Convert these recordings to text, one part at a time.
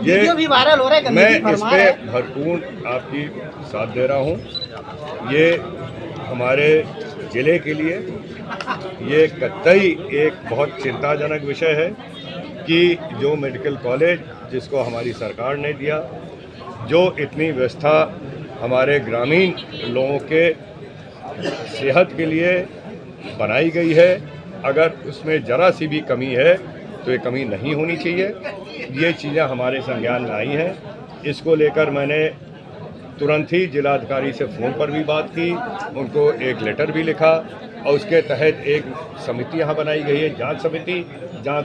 Video भी viral हो रहा है, मैं इस पे भरपूर आपकी साथ दे रहा हूँ। ये हमारे ज़िले के लिए ये कतई एक बहुत चिंताजनक विषय है कि जो मेडिकल कॉलेज जिसको हमारी सरकार ने दिया, जो इतनी व्यवस्था हमारे ग्रामीण लोगों के सेहत के लिए बनाई गई है, अगर उसमें ज़रा सी भी कमी है तो ये कमी नहीं होनी चाहिए। ये चीज़ें हमारे संज्ञान में आई हैं। इसको लेकर मैंने तुरंत ही जिलाधिकारी से फ़ोन पर भी बात की, उनको एक लेटर भी लिखा और उसके तहत एक समिति यहाँ बनाई गई है, जांच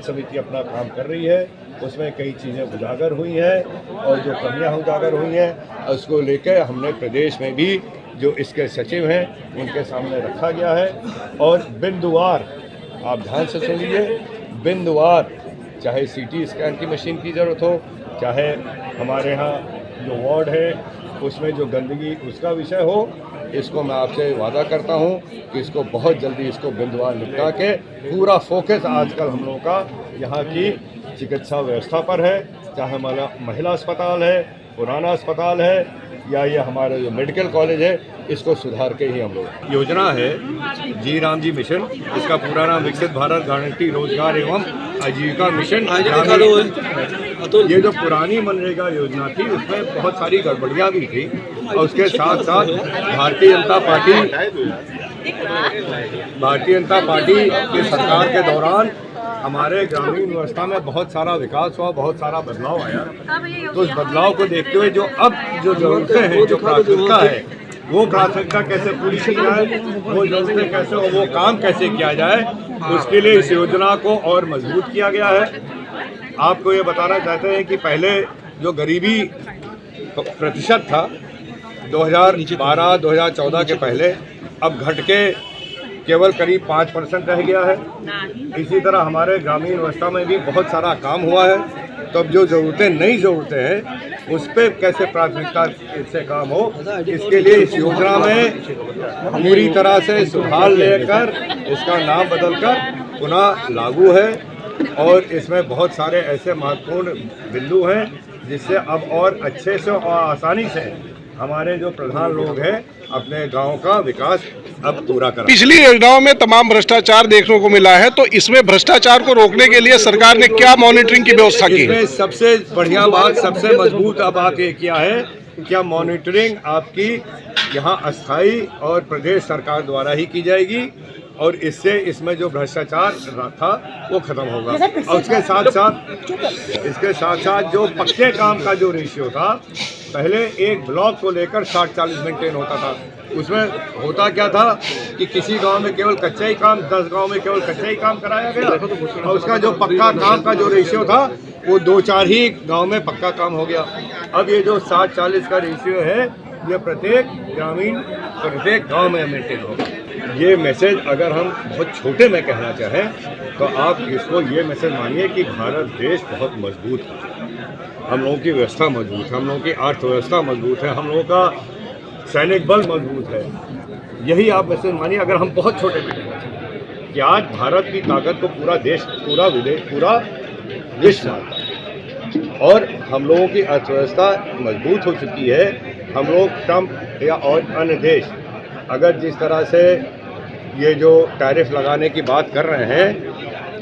समिति अपना काम कर रही है। उसमें कई चीज़ें उजागर हुई हैं और जो कमियाँ उजागर हुई हैं उसको लेकर हमने प्रदेश में भी जो इसके सचिव हैं उनके सामने रखा गया है। और बिंदुवार आप ध्यान से सुन लीजिए, बिंदुवार चाहे सीटी स्कैन की मशीन की ज़रूरत हो, चाहे हमारे यहाँ जो वार्ड है उसमें जो गंदगी उसका विषय हो, इसको मैं आपसे वादा करता हूँ कि इसको बहुत जल्दी इसको बिंदुवार निपटा के पूरा फोकस आजकल हम लोगों का यहाँ की चिकित्सा व्यवस्था पर है, चाहे हमारा महिला अस्पताल है, पुराना अस्पताल है या ये हमारा जो मेडिकल कॉलेज है, इसको सुधार के ही हम लोग। योजना है जी राम जी मिशन, इसका पूरा नाम विकसित भारत गारंटी रोजगार एवं आजीविका मिशन। ये जो पुरानी मनरेगा योजना थी उसमें बहुत सारी गड़बड़ियाँ भी थी और उसके साथ साथ भारतीय जनता पार्टी की सरकार के दौरान हमारे ग्रामीण व्यवस्था में बहुत सारा विकास हुआ, बहुत सारा बदलाव आया। तो उस बदलाव को देखते हुए जो अब जो ज़रूरतें हैं, जो प्राथमिकता है, वो प्राथमिकता कैसे पूरी की जाए, वो ज़रूरतें कैसे, वो काम कैसे किया जाए, उसके लिए इस योजना को और मजबूत किया गया है। आपको ये बताना चाहते हैं कि पहले जो गरीबी प्रतिशत था 2012-2014 के पहले, अब घट के केवल करीब 5% रह गया है। इसी तरह हमारे ग्रामीण व्यवस्था में भी बहुत सारा काम हुआ है। तो अब जो ज़रूरतें, नई ज़रूरतें हैं, उस पर कैसे प्राथमिकता से काम हो, इसके लिए इस योजना में पूरी तरह से सुधार लेकर इसका नाम बदलकर पुनः लागू है। और इसमें बहुत सारे ऐसे महत्वपूर्ण बिंदु हैं जिससे अब और अच्छे से और आसानी से हमारे जो प्रधान लोग हैं अपने गांव का विकास अब पूरा कर। पिछली योजनाओं में तमाम भ्रष्टाचार देखने को मिला है, तो इसमें भ्रष्टाचार को रोकने के लिए सरकार ने क्या मॉनिटरिंग की व्यवस्था की? इसमें सबसे बढ़िया बात, सबसे मजबूत बात ये किया है, क्या मॉनिटरिंग आपकी यहाँ अस्थायी और प्रदेश सरकार द्वारा ही की जाएगी और इससे इसमें जो भ्रष्टाचार था वो खत्म होगा। और उसके साथ साथ जो पक्के काम का जो रेशियो था, पहले एक ब्लॉक को लेकर 60-40 मेंटेन होता था। उसमें होता क्या था कि किसी गांव में केवल कच्चा ही काम, 10 गांव में केवल कच्चा ही काम कराया गया और उसका जो पक्का काम का जो रेशियो था वो 2-4 ही गांव में पक्का काम हो गया। अब ये जो 60-40 का रेशियो है, ये प्रत्येक ग्रामीण, प्रत्येक गांव में मेंटेन होगा। ये मैसेज अगर हम बहुत छोटे में कहना चाहें तो आप इसको ये मैसेज मानिए कि भारत देश बहुत मजबूत है, हम लोगों की व्यवस्था मजबूत है, हम लोगों की अर्थव्यवस्था मजबूत है, हम लोगों का सैनिक बल मजबूत है। यही आप मैसेज मानिए अगर हम बहुत छोटे में कहना चाहें कि आज भारत की ताकत को पूरा देश, पूरा विश्व मानता है और हम लोगों की अर्थव्यवस्था मजबूत हो चुकी है। हम लोग ट्रंप या और अन्य देश अगर जिस तरह से ये जो टैरिफ लगाने की बात कर रहे हैं,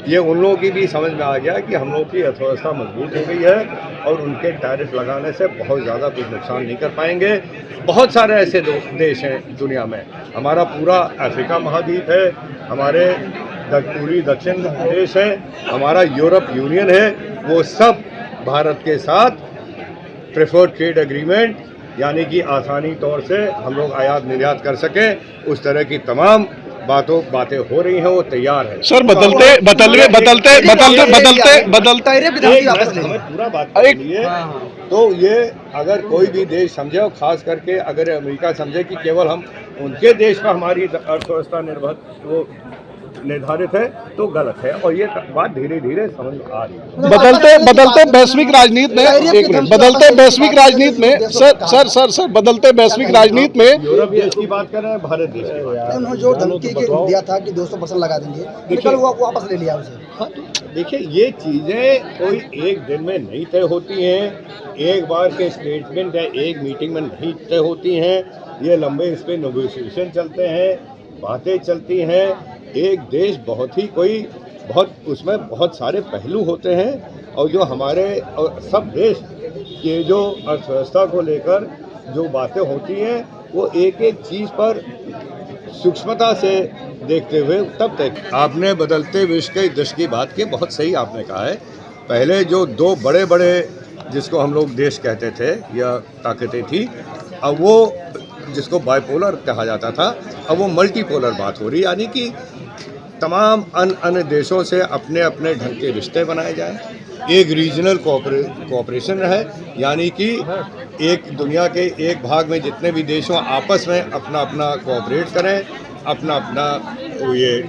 ये उन लोगों की भी समझ में आ गया कि हम लोगों की अर्थव्यवस्था मजबूत हो गई है और उनके टैरिफ लगाने से बहुत ज़्यादा कुछ नुकसान नहीं कर पाएंगे। बहुत सारे ऐसे देश हैं दुनिया में, हमारा पूरा अफ्रीका महाद्वीप है, हमारे पूरी दक्षिण देश है, हमारा यूरोप यूनियन है, वो सब भारत के साथ प्रेफर्ड ट्रेड एग्रीमेंट यानी कि आसानी तौर से हम लोग आयात निर्यात कर सकें, उस तरह की तमाम बातें हो रही हैं, वो तैयार है। सर बदलते पूरा बात करिए तो ये अगर कोई भी देश समझे और खास करके अगर अमेरिका समझे कि केवल हम उनके देश पर हमारी अर्थव्यवस्था निर्भर, वो निर्धारित है तो गलत है, और ये बात धीरे धीरे समझ आ रही है। बदलते वैश्विक राजनीति में, एक मिनट, बदलते वैश्विक राजनीति में सर बदलते वैश्विक राजनीति में यूरोप देश की बात कर रहे हैं, भारत देश की बात कर रहे उन्होंने जो धमकी के दिया था कि 200% लगा देंगे, निकल वो वापस ले लिया उसे। हाँ, तो देखिए ये चीज़ें कोई एक दिन में नहीं तय होती हैं, एक बार के स्टेटमेंट या एक मीटिंग में नहीं तय होती हैं, ये लंबे इस पे नेगोशिएशन चलते हैं, बातें चलती हैं। एक देश बहुत उसमें बहुत सारे पहलू होते हैं, और जो हमारे और सब देश के जो अर्थव्यवस्था को लेकर जो बातें होती हैं वो एक एक चीज़ पर सूक्ष्मता से देखते हुए तब तक। आपने बदलते विश्व के दृश्य की बात की, बहुत सही आपने कहा है। पहले जो दो बड़े बड़े जिसको हम लोग देश कहते थे या ताकतें थी, अब वो जिसको बाइपोलर कहा जाता था, अब वो मल्टीपोलर बात हो रही, यानी कि तमाम अन्य देशों से अपने अपने ढंग के रिश्ते बनाए जाएं। एक रीजनल कोऑपरेशन है, यानी कि एक दुनिया के एक भाग में जितने भी देशों आपस में अपना अपना कोऑपरेट करें, अपना ये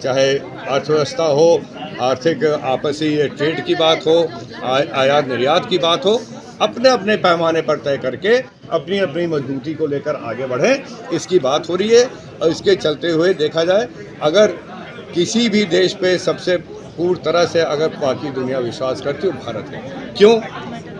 चाहे अर्थव्यवस्था हो, आर्थिक आपसी ये ट्रेड की बात हो, आयात निर्यात की बात हो, अपने अपने पैमाने पर तय करके अपनी अपनी मजबूती को लेकर आगे बढ़ें, इसकी बात हो रही है। और इसके चलते हुए देखा जाए, अगर किसी भी देश पे सबसे पूर्ण तरह से अगर बाकी दुनिया विश्वास करती है, भारत है। क्यों?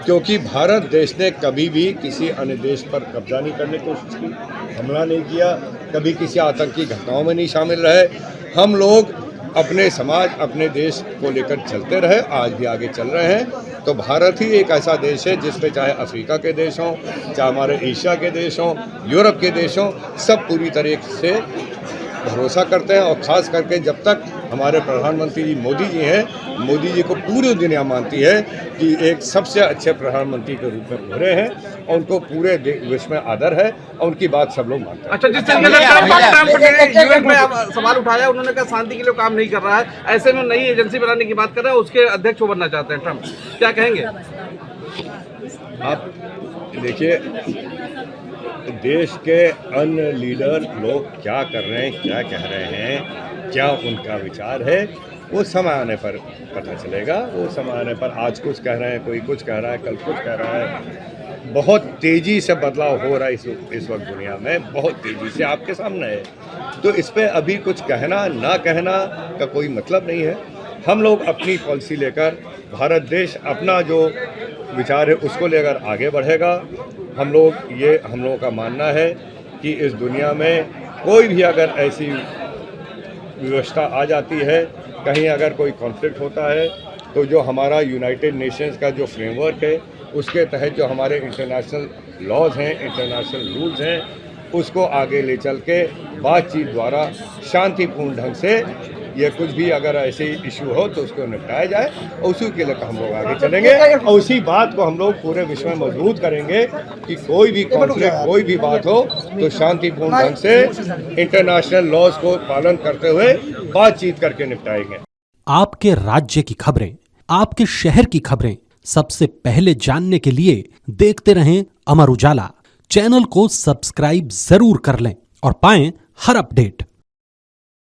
क्योंकि भारत देश ने कभी भी किसी अन्य देश पर कब्जा नहीं करने की कोशिश की, हमला नहीं किया, कभी किसी आतंकी घटनाओं में नहीं शामिल रहे। हम लोग अपने समाज, अपने देश को लेकर चलते रहे, आज भी आगे चल रहे हैं। तो भारत ही एक ऐसा देश है जिसमें चाहे अफ्रीका के देश हों, चाहे हमारे एशिया के देश हों, यूरोप के देश हों, सब पूरी तरीके से भरोसा करते हैं। और ख़ास करके जब तक हमारे प्रधानमंत्री जी मोदी जी हैं, मोदी जी को पूरी दुनिया मानती है कि एक सबसे अच्छे प्रधानमंत्री के रूप में उभरे हैं, और उनको पूरे विश्व में आदर है, और उनकी बात सब लोग मानते हैं। अच्छा, जिस तरीके से यूएन में सवाल उठाया, उन्होंने कहा शांति के लिए काम नहीं कर रहा है, ऐसे में नई एजेंसी बनाने की बात कर रहा है, उसके अध्यक्ष बनना चाहते हैं ट्रम्प, क्या कहेंगे आप? देखिए, देश के अन्य लीडर लोग क्या कर रहे हैं, क्या कह रहे हैं, क्या उनका विचार है, वो समय आने पर पता चलेगा। वो समय आने पर आज कुछ कह रहे हैं, कोई कुछ कह रहा है, कल कुछ कह रहा है। बहुत तेज़ी से बदलाव हो रहा है इस वक्त दुनिया में, बहुत तेज़ी से आपके सामने है। तो इस पर अभी कुछ कहना ना कहना का कोई मतलब नहीं है। हम लोग अपनी पॉलिसी लेकर, भारत देश अपना जो विचार है उसको लेकर आगे बढ़ेगा। हम लोगों का मानना है कि इस दुनिया में कोई भी अगर ऐसी व्यवस्था आ जाती है, कहीं अगर कोई कॉन्फ्लिक्ट होता है, तो जो हमारा यूनाइटेड नेशंस का जो फ्रेमवर्क है, उसके तहत जो हमारे इंटरनेशनल लॉज हैं, इंटरनेशनल रूल्स हैं, उसको आगे ले चल के बातचीत द्वारा शांतिपूर्ण ढंग से ये कुछ भी अगर ऐसे इशू हो तो उसको निपटाया जाए, और उसी के लिए हम लोग आगे चलेंगे। और उसी बात को हम लोग पूरे विश्व में मजबूत करेंगे कि कोई भी कॉन्फ्लिक्ट, कोई भी बात हो तो शांतिपूर्ण ढंग से इंटरनेशनल लॉज को पालन करते हुए बातचीत करके निपटाएंगे। आपके राज्य की खबरें, आपके शहर की खबरें सबसे पहले जानने के लिए देखते रहें अमर उजाला। चैनल को सब्सक्राइब जरूर कर लें और पाएं हर अपडेट।